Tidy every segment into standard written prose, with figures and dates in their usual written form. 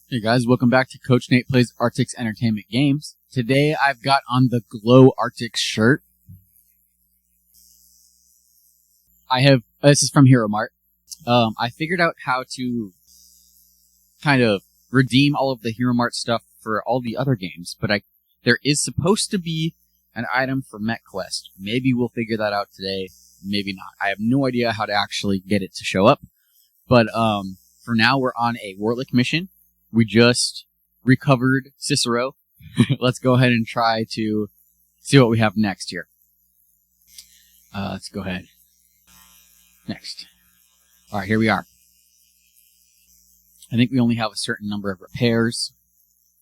Hey guys, welcome back to Coach Nate Plays Arctic's Entertainment Games. Today I've got on the Glow Arctic shirt. This is from Hero Mart. I figured out how to kind of redeem all of the Hero Mart stuff for all the other games, but there is supposed to be an item for Mech Quest. Maybe we'll figure that out today, maybe not. I have no idea how to actually get it to show up, but for now we're on a Warlick mission. We just recovered Cicero. Let's go ahead and try to see what we have next here. Let's go ahead. Next. Alright, here we are. I think we only have a certain number of repairs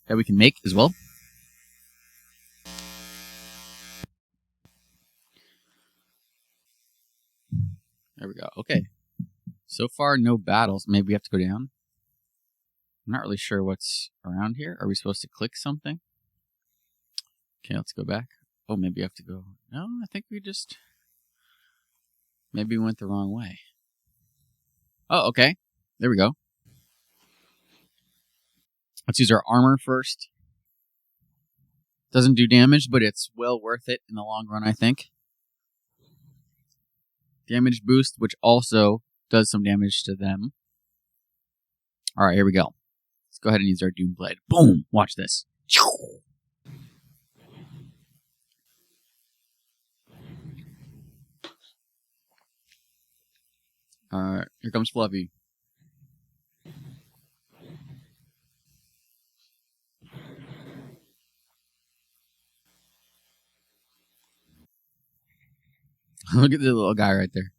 that we can make as well. There we go. Okay. So far, no battles. Maybe we have to go down. I'm not really sure what's around here. Are we supposed to click something? Okay, let's go back. Oh, maybe I have to go. No, I think we just... Maybe we went the wrong way. Oh, okay. There we go. Let's use our armor first. Doesn't do damage, but it's well worth it in the long run, I think. Damage boost, which also does some damage to them. Alright, here we go. Let's go ahead and use our Doom Blade. Boom! Watch this. Alright, here comes Fluffy. Look at the little guy right there.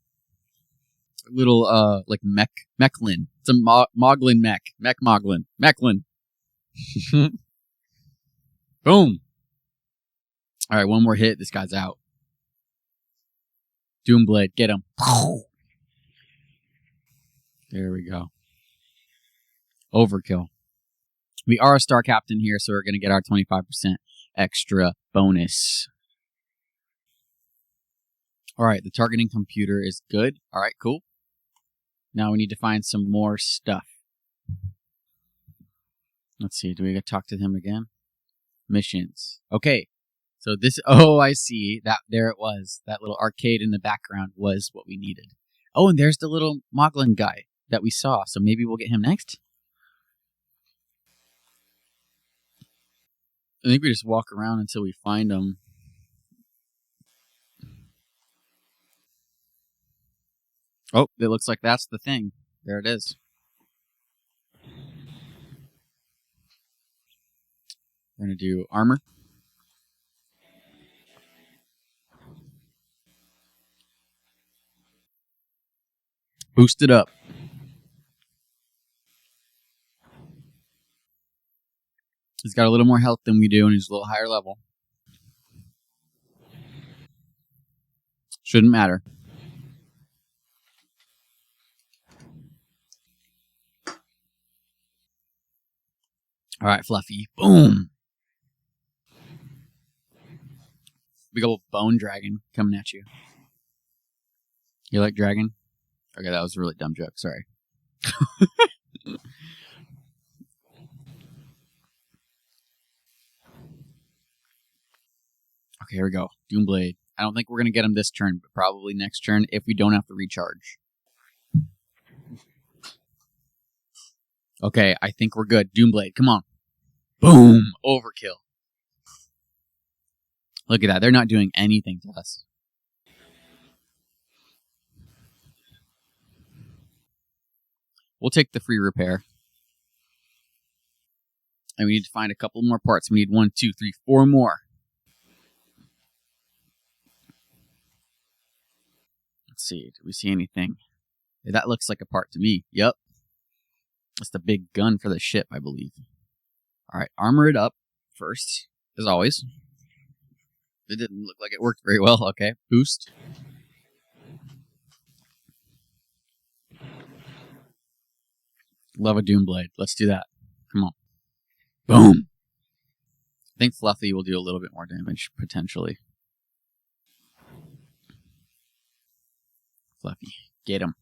Little, like Mechlin. It's a Moglin mech. Moglin. Mechlin. Boom. Alright, one more hit. This guy's out. Doomblade, get him. There we go. Overkill. We are a star captain here, so we're going to get our 25% extra bonus. Alright, the targeting computer is good. Alright, cool. Now we need to find some more stuff. Let's see, do we get to talk to him again? Missions. Okay, so this... Oh, I see. There it was. That little arcade in the background was what we needed. Oh, and there's the little Moglin guy that we saw, so maybe we'll get him next? I think we just walk around until we find him. Oh, it looks like that's the thing. There it is. We're going to do armor. Boost it up. He's got a little more health than we do, and he's a little higher level. Shouldn't matter. Alright, Fluffy. Boom! Big old bone dragon coming at you. You like dragon? Okay, that was a really dumb joke. Sorry. Okay, here we go. Doomblade. I don't think we're going to get him this turn, but probably next turn if we don't have to recharge. Okay, I think we're good. Doomblade, come on. Boom! Overkill. Look at that. They're not doing anything to us. We'll take the free repair. And we need to find a couple more parts. We need 1, 2, 3, 4 more. Let's see. Do we see anything? Yeah, that looks like a part to me. Yep. That's the big gun for the ship, I believe. Alright, armor it up first, as always. It didn't look like it worked very well. Okay, boost. Love a Doomblade. Let's do that. Come on. Boom! I think Fluffy will do a little bit more damage, potentially. Fluffy, get him.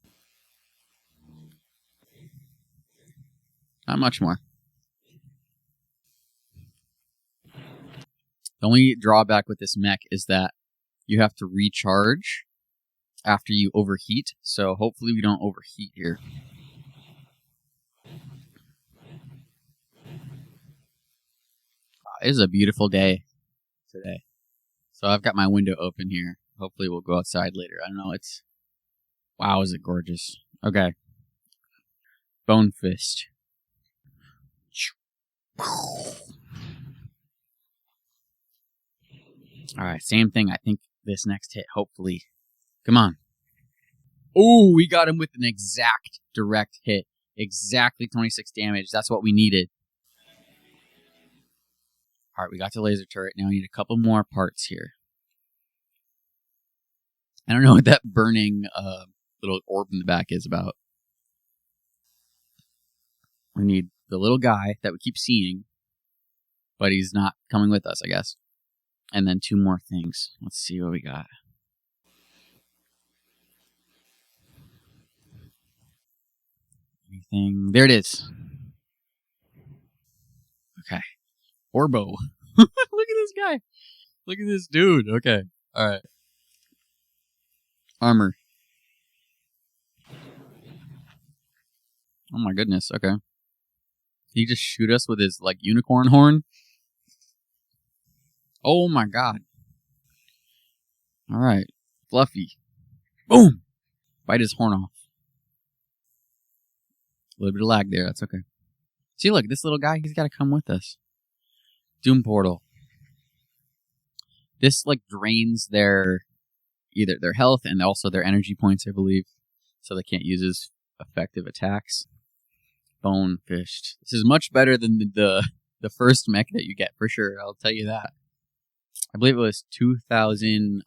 Not much more. The only drawback with this mech is that you have to recharge after you overheat, so hopefully we don't overheat here. It is a beautiful day today. So I've got my window open here. Hopefully we'll go outside later. I don't know, wow, is it gorgeous. Okay. Bone Fist. Alright, same thing. I think this next hit, hopefully. Come on. Oh, we got him with an exact direct hit. Exactly 26 damage. That's what we needed. Alright, we got the laser turret. Now we need a couple more parts here. I don't know what that burning little orb in the back is about. We need the little guy that we keep seeing, but he's not coming with us, I guess. And then 2 more things. Let's see what we got. Anything? There it is. Okay. Orbo. Look at this guy. Look at this dude. Okay. Alright. Armor. Oh my goodness. Okay. He just shoot us with his, like, unicorn horn? Oh my god. Alright. Fluffy. Boom! Bite his horn off. A little bit of lag there. That's okay. See, look, this little guy, he's got to come with us. Doom Portal. This, like, drains either their health and also their energy points, I believe. So they can't use his effective attacks. Bone Fished. This is much better than the first mech that you get, for sure. I'll tell you that. I believe it was 2,000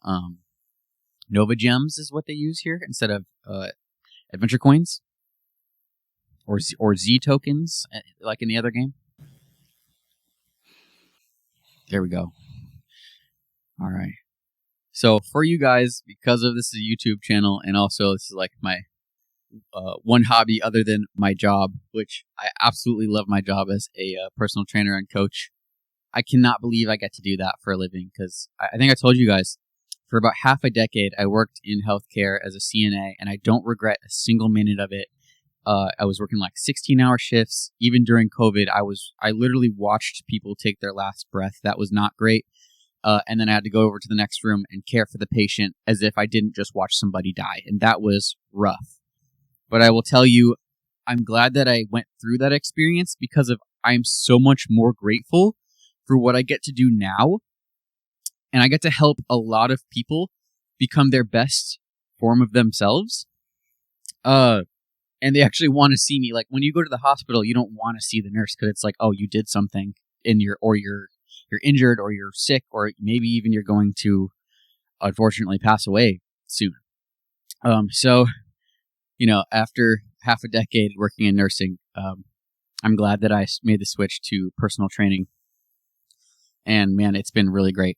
Nova Gems is what they use here instead of Adventure Coins. Or Z tokens, like in the other game. There we go. Alright. So, for you guys, because of this is a YouTube channel, and also this is like my one hobby other than my job, which I absolutely love my job as a personal trainer and coach. I cannot believe I get to do that for a living, because I think I told you guys, for about half a decade, I worked in healthcare as a CNA, and I don't regret a single minute of it. I was working like 16-hour shifts. Even during COVID, I literally watched people take their last breath. That was not great. And then I had to go over to the next room and care for the patient as if I didn't just watch somebody die. And that was rough. But I will tell you, I'm glad that I went through that experience because I'm so much more grateful for what I get to do now. And I get to help a lot of people become their best form of themselves. And they actually want to see me. Like, when you go to the hospital, you don't want to see the nurse because it's like, oh, you did something you're injured, or you're sick, or maybe even you're going to, unfortunately, pass away soon. So, after half a decade working in nursing, I'm glad that I made the switch to personal training. And man, it's been really great.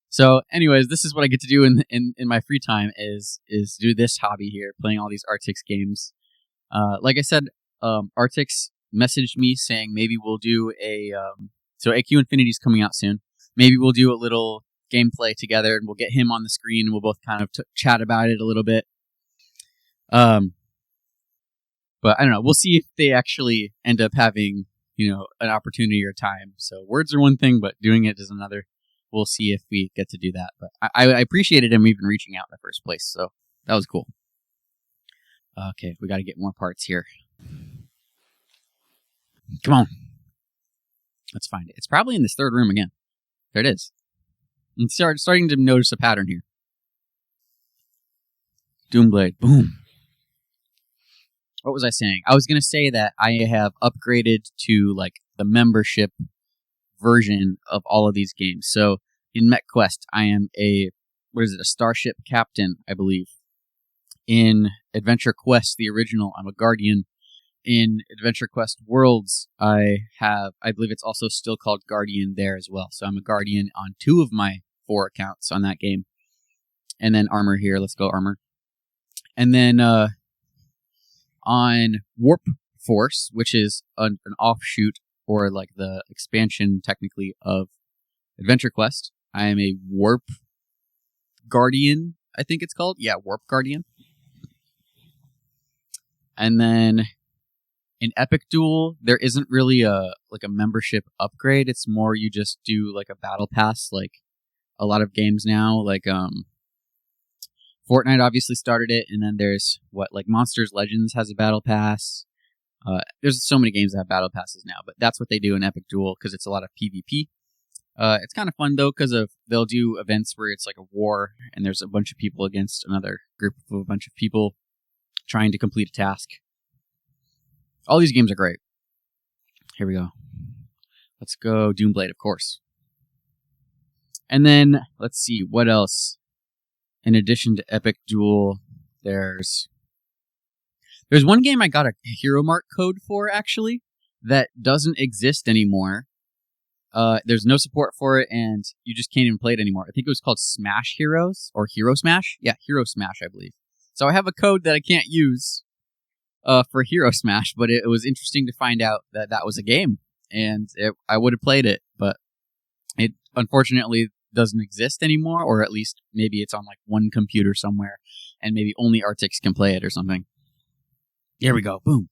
So, anyways, this is what I get to do in my free time is do this hobby here, playing all these Artix games. Like I said, Artix messaged me saying maybe we'll do so AQ Infinity's coming out soon. Maybe we'll do a little gameplay together, and we'll get him on the screen, and we'll both kind of chat about it a little bit. But I don't know. We'll see if they actually end up having, an opportunity or time. So words are one thing, but doing it is another. We'll see if we get to do that. But I appreciated him even reaching out in the first place, so that was cool. Okay, we got to get more parts here. Come on. Let's find it. It's probably in this third room again. There it is. I'm starting to notice a pattern here. Doomblade. Boom. What was I saying? I was going to say that I have upgraded to, like, the membership version of all of these games. So in Mech Quest, I am a starship captain, I believe. In Adventure Quest, the original, I'm a guardian. In Adventure Quest Worlds, I believe it's also still called Guardian there as well. So I'm a guardian on 2 of my 4 accounts on that game. And then armor here. Let's go armor. And then on Warp Force, which is an offshoot or like the expansion technically of Adventure Quest. I am a Warp Guardian, I think it's called. Yeah, Warp Guardian. And then in Epic Duel, there isn't really a membership upgrade. It's more you just do like a battle pass, like a lot of games now. Like Fortnite obviously started it, and then there's Monsters Legends has a battle pass. There's so many games that have battle passes now, but that's what they do in Epic Duel because it's a lot of PvP. It's kind of fun though because they'll do events where it's like a war and there's a bunch of people against another group of a bunch of people trying to complete a task. All these games are great. Here we go. Let's go Doomblade, of course. And then let's see what else. In addition to Epic Duel, there's one game I got a Hero Mart code for actually that doesn't exist anymore. There's no support for it, and you just can't even play it anymore. I think it was called Smash Heroes, or Hero Smash? Yeah, Hero Smash, I believe. So I have a code that I can't use for Hero Smash, but it was interesting to find out that that was a game, and I would have played it, but it unfortunately doesn't exist anymore, or at least maybe it's on like one computer somewhere, and maybe only Arctics can play it or something. Here we go. Boom.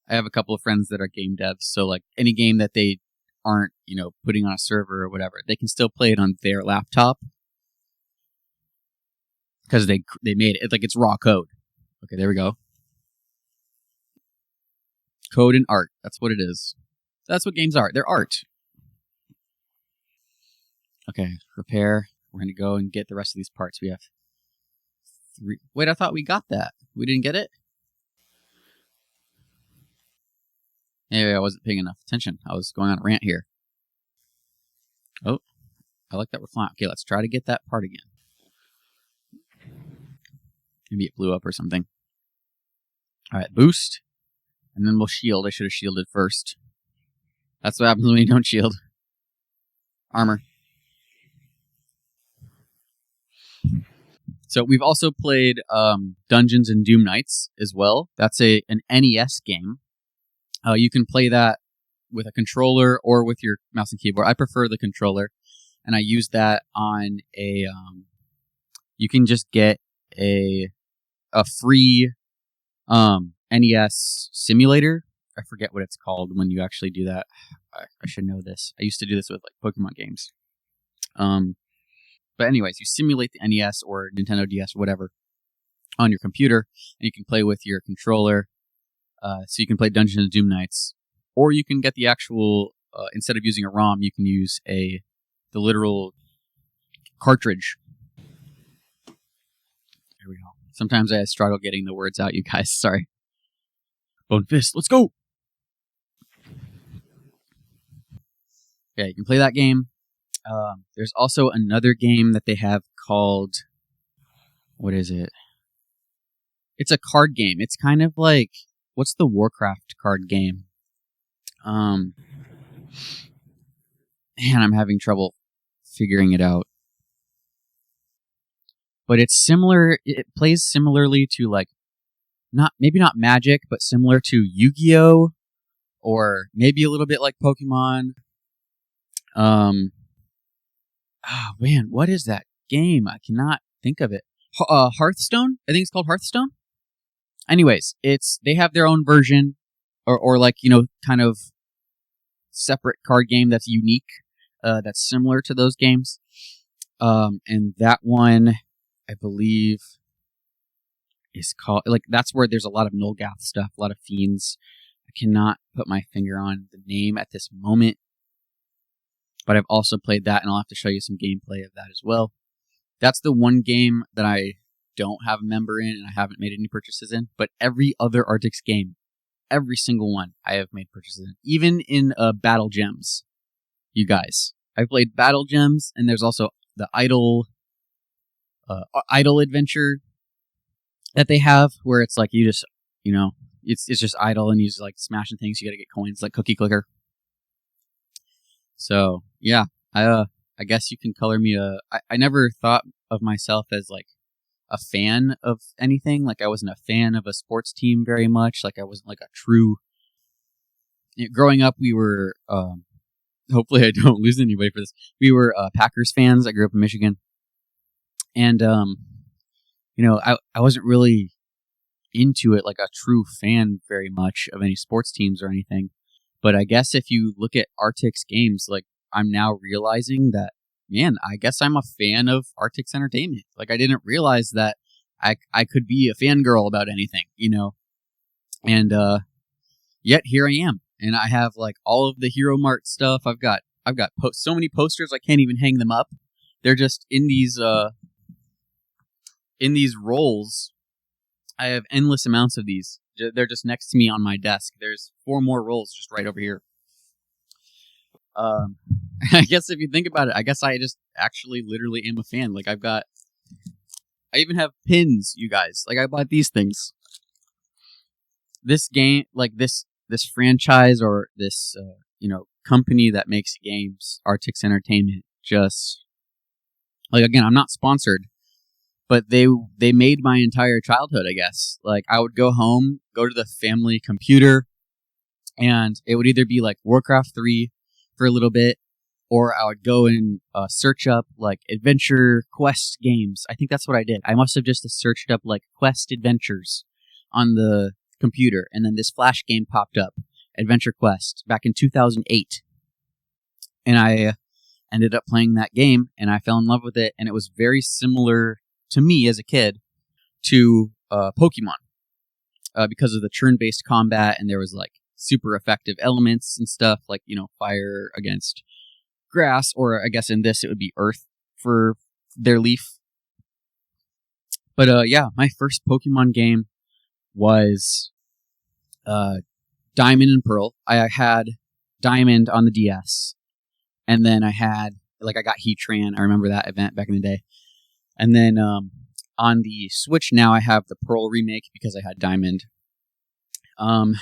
I have a couple of friends that are game devs, so like any game that they aren't, putting on a server or whatever, they can still play it on their laptop because they made it. It's like it's raw code. Okay, there we go. Code and art. That's what it is. That's what games are. They're art. Okay, repair. We're going to go and get the rest of these parts. We have 3. Wait, I thought we got that. We didn't get it? Anyway, I wasn't paying enough attention. I was going on a rant here. Oh, I like that we're flying. Okay, let's try to get that part again. Maybe it blew up or something. All right, boost. And then we'll shield. I should have shielded first. That's what happens when you don't shield. Armor. So we've also played Dungeons and Doom Knights as well. That's an NES game. You can play that with a controller or with your mouse and keyboard. I prefer the controller, and I use that on a. You can just get a free NES simulator. I forget what it's called when you actually do that. I should know this. I used to do this with like Pokemon games. But anyways, you simulate the NES or Nintendo DS or whatever on your computer, and you can play with your controller. So you can play Dungeons and Doom Knights, or you can get the actual. Instead of using a ROM, you can use the literal cartridge. There we go. Sometimes I struggle getting the words out, you guys. Sorry. Bone Fist, let's go! Yeah, you can play that game. There's also another game that they have called... What is it? It's a card game. It's kind of like... What's the Warcraft card game? Man, I'm having trouble figuring it out. But it's similar. It plays similarly to like, maybe not Magic, but similar to Yu-Gi-Oh, or maybe a little bit like Pokemon. Oh man, what is that game? I cannot think of it. Hearthstone? I think it's called Hearthstone. Anyways, they have their own version, or like, kind of separate card game that's unique, that's similar to those games. And that one, I believe, is called, like, that's where there's a lot of Nulgath stuff, a lot of fiends. I cannot put my finger on the name at this moment, but I've also played that, and I'll have to show you some gameplay of that as well. That's the one game that I don't have a member in, and I haven't made any purchases in, but every other Arctics game, every single one, I have made purchases in. Even in Battle Gems, you guys. I've played Battle Gems, and there's also the Idle adventure that they have, where it's like you just, it's just idle, and you just like smashing things. You gotta get coins, like Cookie Clicker. So, yeah, I guess you can color me I never thought of myself as like a fan of anything. Like, I wasn't a fan of a sports team very much. Like, I wasn't like a true... growing up, we were hopefully I don't lose anybody for this. We were Packers fans. I grew up in Michigan, and I wasn't really into it like a true fan very much of any sports teams or anything. But I guess if you look at Arctic's games, like I'm now realizing that, man, I guess I'm a fan of Arctic's entertainment. Like I didn't realize that I could be a fangirl about anything, and yet here I am, and I have like all of the Hero Mart stuff. I've got so many posters I can't even hang them up. They're just in these rolls. I have endless amounts of these. They're just next to me on my desk. There's 4 more rolls just right over here. I guess if you think about it, I guess I just actually literally am a fan. Like I even have pins, you guys. Like I bought these things. This game, like this franchise or this company that makes games, Arctic's Entertainment, just like, again, I'm not sponsored, but they made my entire childhood, I guess. Like I would go home, go to the family computer, and it would either be like Warcraft 3 for a little bit, or I would go and search up like Adventure Quest games. I think that's what I did. I must have just searched up like Quest Adventures on the computer, and then this Flash game popped up, Adventure Quest, back in 2008. And I ended up playing that game, and I fell in love with it, and it was very similar to me as a kid to Pokemon because of the turn-based combat, and there was like super effective elements and stuff like, fire against grass, or I guess in this it would be earth for their leaf. But yeah, my first Pokemon game was Diamond and Pearl. I had Diamond on the DS, and then I got Heatran. I remember that event back in the day. And then on the Switch now I have the Pearl remake because I had Diamond. And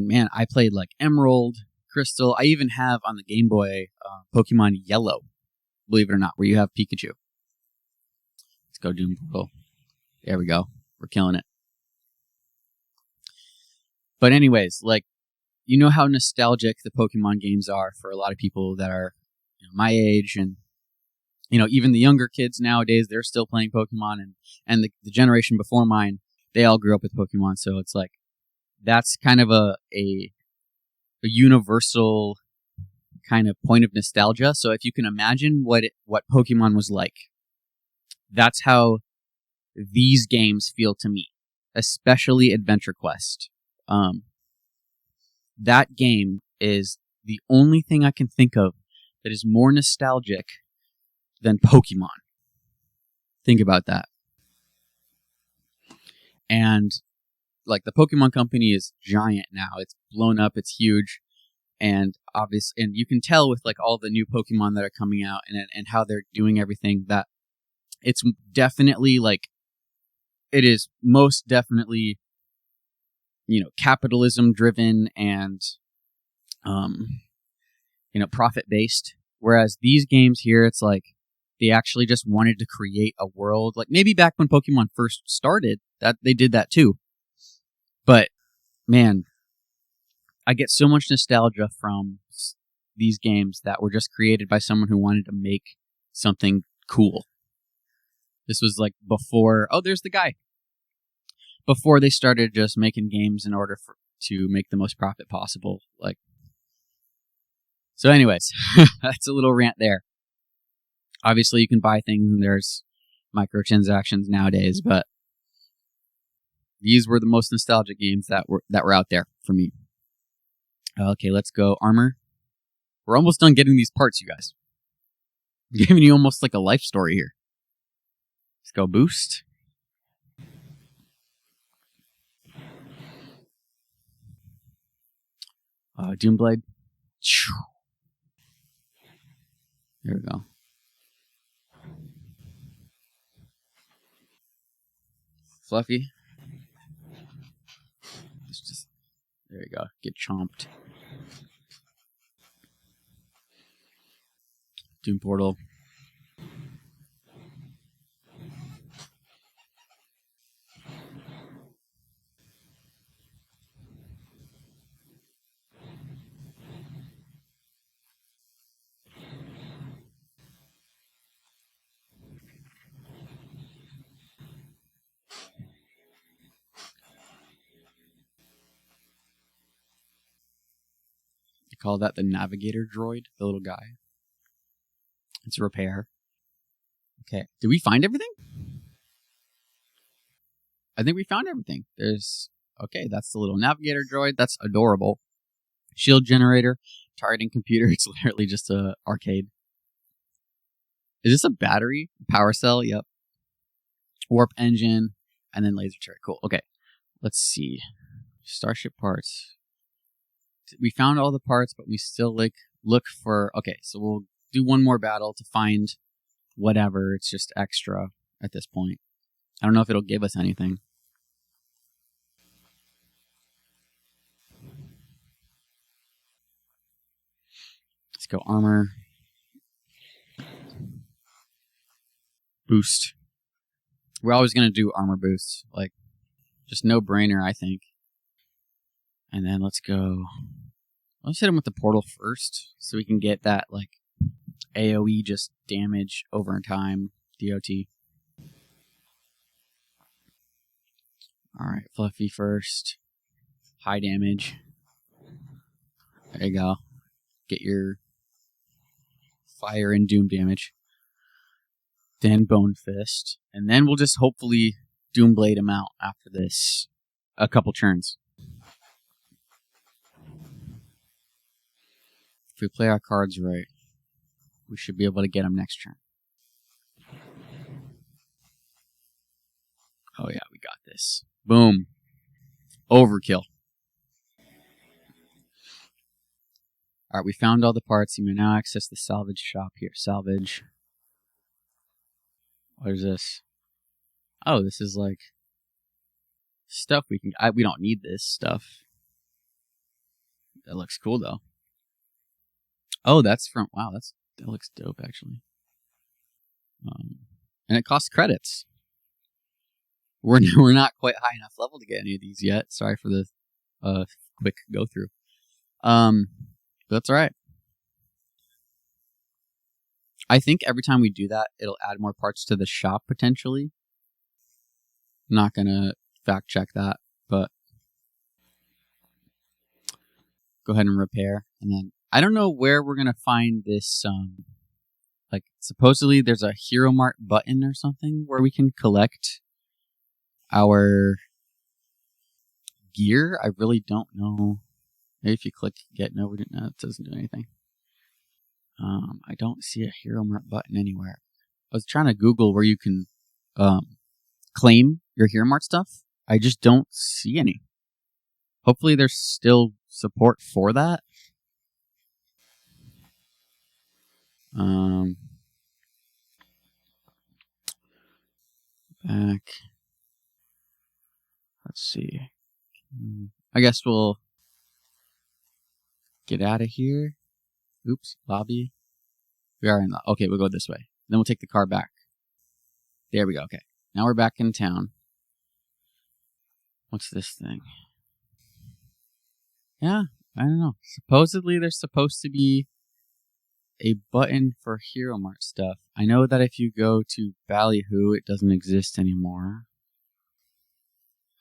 man, I played like Emerald, Crystal. I even have on the Game Boy Pokemon Yellow, believe it or not, where you have Pikachu. Let's go Doom Portal. There we go. We're killing it. But anyways, like, you know how nostalgic the Pokemon games are for a lot of people that are my age, and even the younger kids nowadays, they're still playing Pokemon, and the generation before mine, they all grew up with Pokemon. So it's like that's kind of a universal kind of point of nostalgia. So if you can imagine what Pokemon was like, that's how these games feel to me, especially Adventure Quest. That game is the only thing I can think of that is more nostalgic than Pokemon. Think about that. And like the Pokemon company is giant now. It's blown up. It's huge. And obvious, and you can tell with like all the new Pokemon that are coming out and how they're doing everything, that it's definitely like, it is most definitely, capitalism driven and, profit based. Whereas these games here, it's like they actually just wanted to create a world. Like maybe back when Pokemon first started, that they did that too. But man, I get so much nostalgia from these games that were just created by someone who wanted to make something cool. This was like before, there's the guy. Before they started just making games in order to make the most profit possible. Like, so anyways, that's a little rant there. Obviously you can buy things and there's microtransactions nowadays, but these were the most nostalgic games that were out there for me. Okay, let's go armor. We're almost done getting these parts, you guys. I'm giving you almost like a life story here. Let's go boost. Doomblade. There we go. Fluffy. There you go. Get chomped. Doom Portal. They call that the navigator droid, the little guy. It's repair. Okay. Did we find everything? I think we found everything. Okay, that's the little navigator droid. That's adorable. Shield generator, targeting computer. It's literally just a arcade. Is this a battery? Power cell? Yep. Warp engine, and then laser turret. Cool. Okay. Let's see. Starship parts. We found all the parts, but we still look for... Okay, so we'll do one more battle to find whatever. It's just extra at this point. I don't know if it'll give us anything. Let's go armor. Boost. We're always going to do armor boost. Like, just no brainer, I think. And then let's go... Let's hit him with the portal first, so we can get that, like, AoE just damage over time. DOT. Alright, Fluffy first. High damage. There you go. Get your fire and doom damage. Then Bone Fist. And then we'll just hopefully Doomblade him out after this. A couple turns. If we play our cards right, we should be able to get him next turn. Oh yeah, we got this. Boom. Overkill. Alright, we found all the parts. You may now access the salvage shop here. Salvage. What is this? Oh, this is like stuff we can... we don't need this stuff. That looks cool though. Oh, that's from... Wow, that looks dope actually. And it costs credits. We're not quite high enough level to get any of these yet. Sorry for the quick go through. But that's alright. I think every time we do that, it'll add more parts to the shop potentially. I'm not gonna fact check that, but go ahead and repair. And then I don't know where we're gonna find this. Like supposedly there's a Hero Mart button or something where we can collect our gear. I really don't know. Maybe if you click get no, it doesn't do anything. I don't see a Hero Mart button anywhere. I was trying to Google where you can claim your Hero Mart stuff. I just don't see any. Hopefully there's still support for that. Back. Let's see. I guess we'll get out of here. Oops, lobby. We are in the... Okay, we'll go this way. Then we'll take the car back. There we go, okay. Now we're back in town. What's this thing? Yeah, I don't know. Supposedly there's supposed to be a button for Hero Mart stuff. I know that if you go to Ballyhoo, it doesn't exist anymore.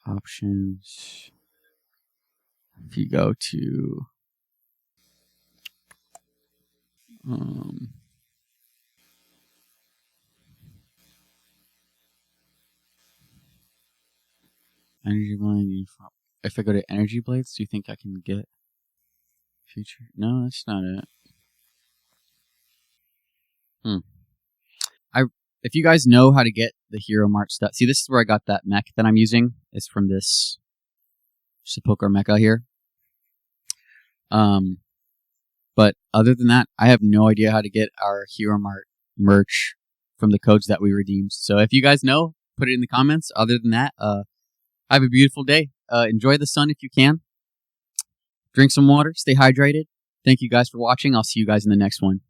Options. If you go to... Energy Blade. If I go to Energy Blades, do you think I can get future? No, that's not it. If you guys know how to get the Hero Mart stuff, see, this is where I got that mech that I'm using. It's from this Sepulchre mecha here. But other than that, I have no idea how to get our Hero Mart merch from the codes that we redeemed. So if you guys know, put it in the comments. Other than that, have a beautiful day. Enjoy the sun if you can. Drink some water. Stay hydrated. Thank you guys for watching. I'll see you guys in the next one.